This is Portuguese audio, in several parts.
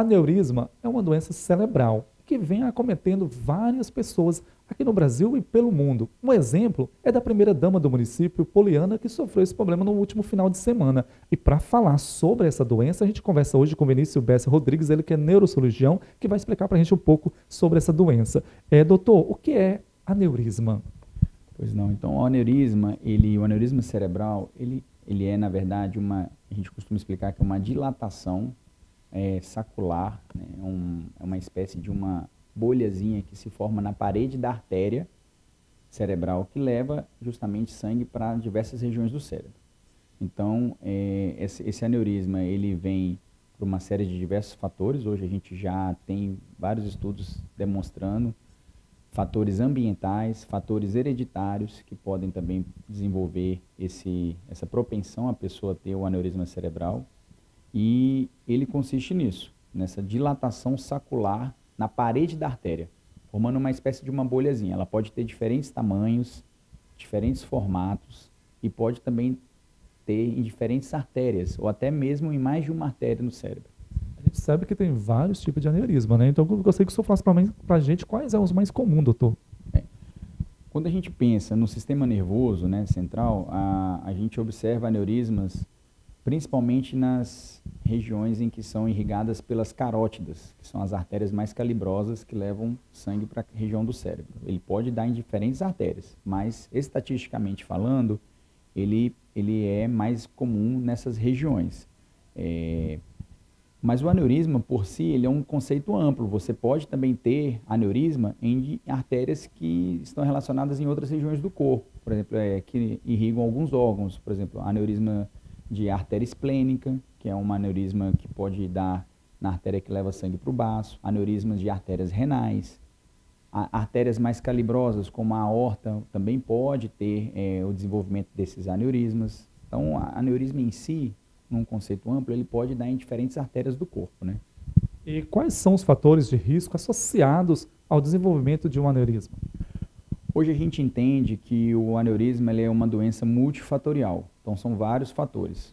Aneurisma é uma doença cerebral que vem acometendo várias pessoas aqui no Brasil e pelo mundo. Um exemplo é da primeira-dama do município, Poliana, que sofreu esse problema no último final de semana. E para falar sobre essa doença, a gente conversa hoje com Vinícius Bessa Rodrigues, ele que é neurocirurgião, que vai explicar para a gente um pouco sobre essa doença. Doutor, o que é aneurisma? Pois não. Então, o aneurisma cerebral, ele é, na verdade, a gente costuma explicar que é uma dilatação sacular, né? É uma espécie de uma bolhazinha que se forma na parede da artéria cerebral que leva justamente sangue para diversas regiões do cérebro. Então, esse aneurisma, ele vem por uma série de diversos fatores. Hoje a gente já tem vários estudos demonstrando fatores ambientais, fatores hereditários que podem também desenvolver essa propensão a pessoa ter o aneurisma cerebral. E ele consiste nisso, nessa dilatação sacular na parede da artéria, formando uma espécie de uma bolhazinha. Ela pode ter diferentes tamanhos, diferentes formatos e pode também ter em diferentes artérias, ou até mesmo em mais de uma artéria no cérebro. A gente sabe que tem vários tipos de aneurisma, né? Então eu gostaria que o senhor falasse para a gente quais são os mais comuns, doutor. Quando a gente pensa no sistema nervoso, né, central, a gente observa aneurismas principalmente nas regiões em que são irrigadas pelas carótidas, que são as artérias mais calibrosas que levam sangue para a região do cérebro. Ele pode dar em diferentes artérias, mas estatisticamente falando, ele é mais comum nessas regiões. Mas o aneurisma por si, ele é um conceito amplo. Você pode também ter aneurisma em artérias que estão relacionadas em outras regiões do corpo, por exemplo, que irrigam alguns órgãos, por exemplo, aneurisma de artéria esplênica, que é um aneurisma que pode dar na artéria que leva sangue para o baço, aneurismas de artérias renais, artérias mais calibrosas, como a aorta, também pode ter o desenvolvimento desses aneurismas. Então, a aneurisma em si, num conceito amplo, ele pode dar em diferentes artérias do corpo, né? E quais são os fatores de risco associados ao desenvolvimento de um aneurisma? Hoje a gente entende que o aneurisma ele é uma doença multifatorial, então são vários fatores.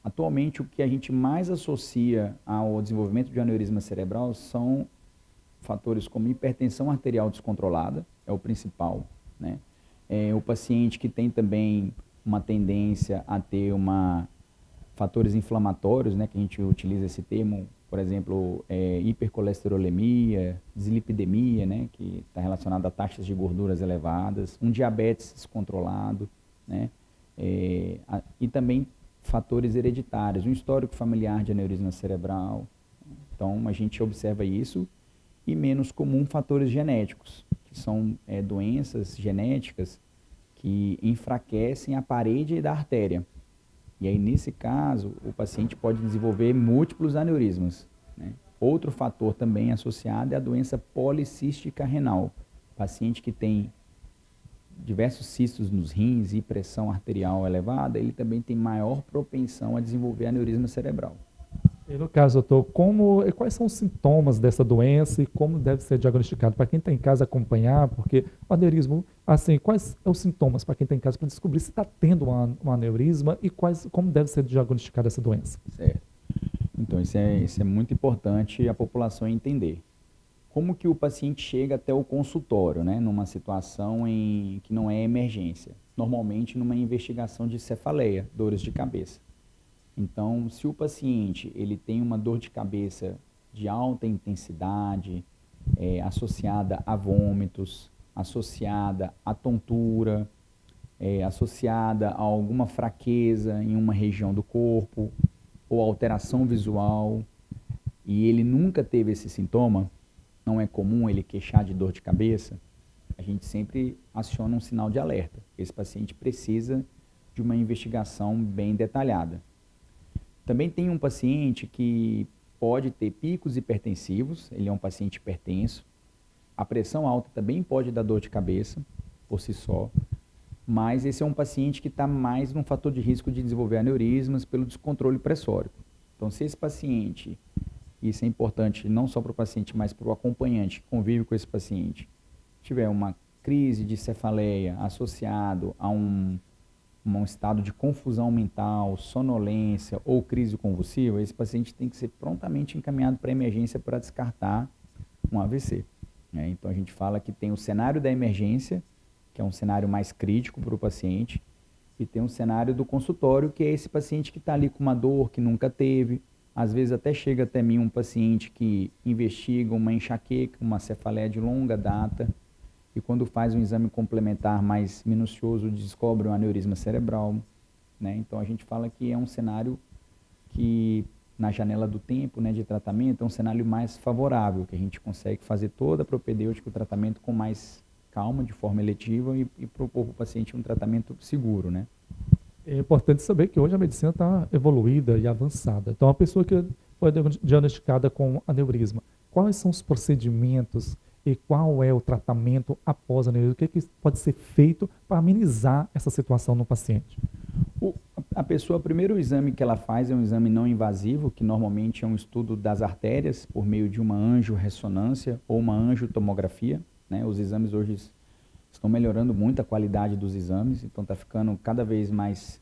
Atualmente, o que a gente mais associa ao desenvolvimento de aneurisma cerebral são fatores como hipertensão arterial descontrolada, é o principal, né? O paciente que tem também uma tendência a ter fatores inflamatórios, né, que a gente utiliza esse termo, por exemplo, hipercolesterolemia, dislipidemia, né, que está relacionado a taxas de gorduras elevadas, um diabetes descontrolado, né, e também fatores hereditários, um histórico familiar de aneurisma cerebral. Então, a gente observa isso, e menos comum fatores genéticos, que são doenças genéticas que enfraquecem a parede da artéria. E aí, nesse caso, o paciente pode desenvolver múltiplos aneurismas, né? Outro fator também associado é a doença policística renal. Paciente que tem diversos cistos nos rins e pressão arterial elevada, ele também tem maior propensão a desenvolver aneurisma cerebral. E no caso, doutor, quais são os sintomas dessa doença e como deve ser diagnosticado? Para quem está em casa acompanhar, porque o aneurisma, assim, quais são os sintomas para quem está em casa para descobrir se está tendo um aneurisma e como deve ser diagnosticada essa doença? Certo. Então, isso é muito importante a população entender. Como que o paciente chega até o consultório, né, numa situação em que não é emergência? Normalmente numa investigação de cefaleia, dores de cabeça. Então, se o paciente ele tem uma dor de cabeça de alta intensidade, associada a vômitos, associada a tontura, associada a alguma fraqueza em uma região do corpo, ou alteração visual, e ele nunca teve esse sintoma, não é comum ele queixar de dor de cabeça, a gente sempre aciona um sinal de alerta. Esse paciente precisa de uma investigação bem detalhada. Também tem um paciente que pode ter picos hipertensivos, ele é um paciente hipertenso. A pressão alta também pode dar dor de cabeça, por si só, mas esse é um paciente que está mais num fator de risco de desenvolver aneurismas pelo descontrole pressórico. Então, se esse paciente, isso é importante não só para o paciente, mas para o acompanhante que convive com esse paciente, tiver uma crise de cefaleia associado a um estado de confusão mental, sonolência ou crise convulsiva, esse paciente tem que ser prontamente encaminhado para a emergência para descartar um AVC. Né? Então a gente fala que tem o cenário da emergência, que é um cenário mais crítico para o paciente, e tem um cenário do consultório, que é esse paciente que está ali com uma dor que nunca teve. Às vezes até chega até mim um paciente que investiga uma enxaqueca, uma cefaleia de longa data, e quando faz um exame complementar mais minucioso, descobre um aneurisma cerebral. Né? Então a gente fala que é um cenário que, na janela do tempo, né, de tratamento, é um cenário mais favorável, que a gente consegue fazer toda a propedêutica, o tratamento com mais calma, de forma eletiva, e propor para o paciente um tratamento seguro. Né? É importante saber que hoje a medicina está evoluída e avançada. Então, a pessoa que foi diagnosticada com aneurisma, quais são os procedimentos e qual é o tratamento após a aneurisma? O que pode ser feito para amenizar essa situação no paciente? A pessoa, primeiro o exame que ela faz é um exame não invasivo, que normalmente é um estudo das artérias por meio de uma angiorressonância ou uma angiotomografia. Né? Os exames hoje estão melhorando muito a qualidade dos exames, então está ficando cada vez mais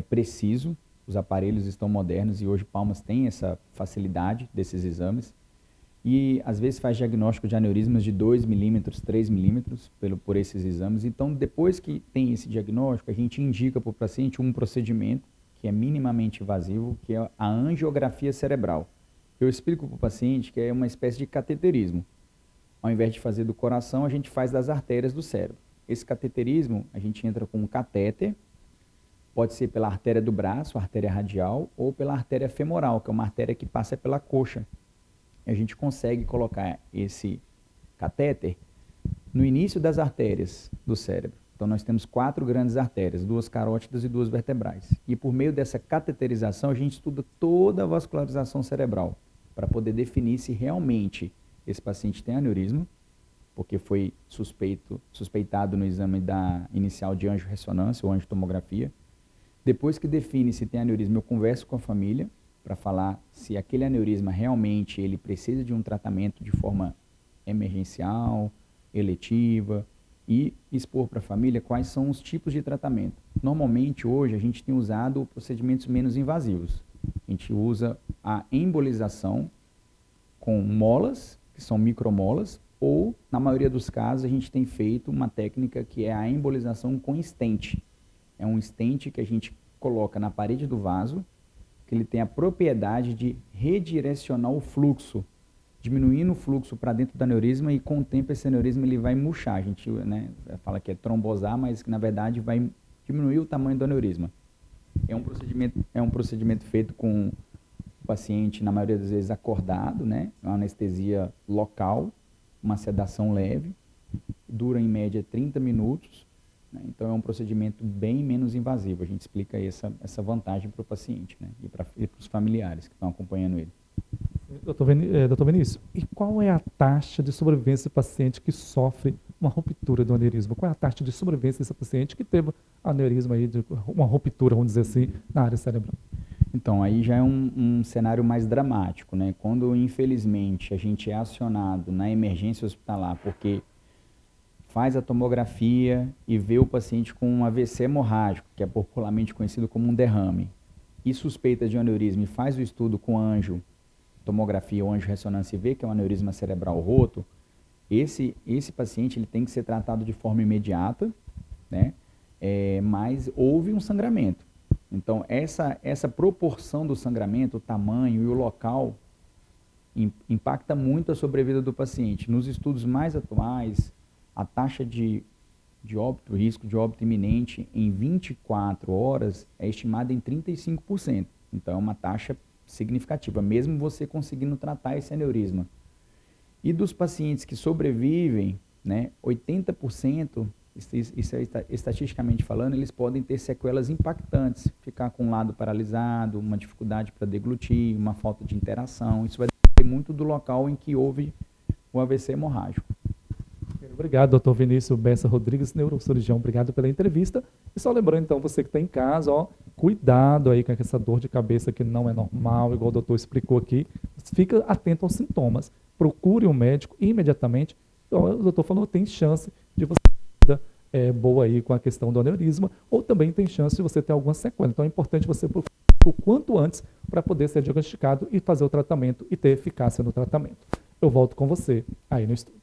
preciso. Os aparelhos estão modernos e hoje Palmas tem essa facilidade desses exames. E às vezes faz diagnóstico de aneurismas de 2 milímetros, 3 milímetros por esses exames. Então, depois que tem esse diagnóstico, a gente indica para o paciente um procedimento que é minimamente invasivo, que é a angiografia cerebral. Eu explico para o paciente que é uma espécie de cateterismo. Ao invés de fazer do coração, a gente faz das artérias do cérebro. Esse cateterismo, a gente entra com um catéter, pode ser pela artéria do braço, artéria radial, ou pela artéria femoral, que é uma artéria que passa pela coxa. A gente consegue colocar esse catéter no início das artérias do cérebro. Então, nós temos 4 grandes artérias, 2 carótidas e 2 vertebrais. E por meio dessa cateterização, a gente estuda toda a vascularização cerebral, para poder definir se realmente esse paciente tem aneurisma, porque foi suspeitado no exame inicial de angiorressonância ou angiotomografia. Depois que define se tem aneurisma, eu converso com a família para falar se aquele aneurisma realmente ele precisa de um tratamento de forma emergencial, eletiva, e expor para a família quais são os tipos de tratamento. Normalmente, hoje, a gente tem usado procedimentos menos invasivos. A gente usa a embolização com molas, que são micromolas, ou, na maioria dos casos, a gente tem feito uma técnica que é a embolização com stent. É um stent que a gente coloca na parede do vaso, que ele tem a propriedade de redirecionar o fluxo, diminuindo o fluxo para dentro do aneurisma, e com o tempo esse aneurisma ele vai murchar. A gente, né, fala que é trombosar, mas que na verdade vai diminuir o tamanho do aneurisma. É um procedimento feito com o paciente, na maioria das vezes, acordado, né? Uma anestesia local, uma sedação leve, dura em média 30 minutos, né? Então é um procedimento bem menos invasivo. A gente explica essa vantagem para o paciente, né? E para os familiares que estão acompanhando ele. Doutor Vinícius, e qual é a taxa de sobrevivência do paciente que sofre uma ruptura do aneurisma? Qual é a taxa de sobrevivência desse paciente que teve aneurisma, aí, uma ruptura, vamos dizer assim, na área cerebral? Então, aí já é um cenário mais dramático, né? Quando, infelizmente, a gente é acionado na emergência hospitalar porque faz a tomografia e vê o paciente com um AVC hemorrágico, que é popularmente conhecido como um derrame, e suspeita de um aneurisma e faz o estudo com tomografia ou angiorressonância e vê que é um aneurisma cerebral roto, esse paciente ele tem que ser tratado de forma imediata, né? Mas houve um sangramento. Então, essa proporção do sangramento, o tamanho e o local, impacta muito a sobrevida do paciente. Nos estudos mais atuais, a taxa de óbito, risco de óbito iminente em 24 horas é estimada em 35%. Então, é uma taxa significativa, mesmo você conseguindo tratar esse aneurisma. E dos pacientes que sobrevivem, né, 80%, isso é estatisticamente falando, eles podem ter sequelas impactantes, ficar com um lado paralisado, uma dificuldade para deglutir, uma falta de interação. Isso vai depender muito do local em que houve o AVC hemorrágico. Obrigado, doutor Vinícius Bessa Rodrigues, neurocirurgião. Obrigado pela entrevista. E só lembrando, então, você que está em casa, cuidado aí com essa dor de cabeça que não é normal, igual o doutor explicou aqui. Fica atento aos sintomas. Procure um médico imediatamente. O doutor falou, tem chance de você boa aí com a questão do aneurisma, ou também tem chance de você ter alguma sequela. Então é importante você procurar o quanto antes para poder ser diagnosticado e fazer o tratamento e ter eficácia no tratamento. Eu volto com você aí no estúdio.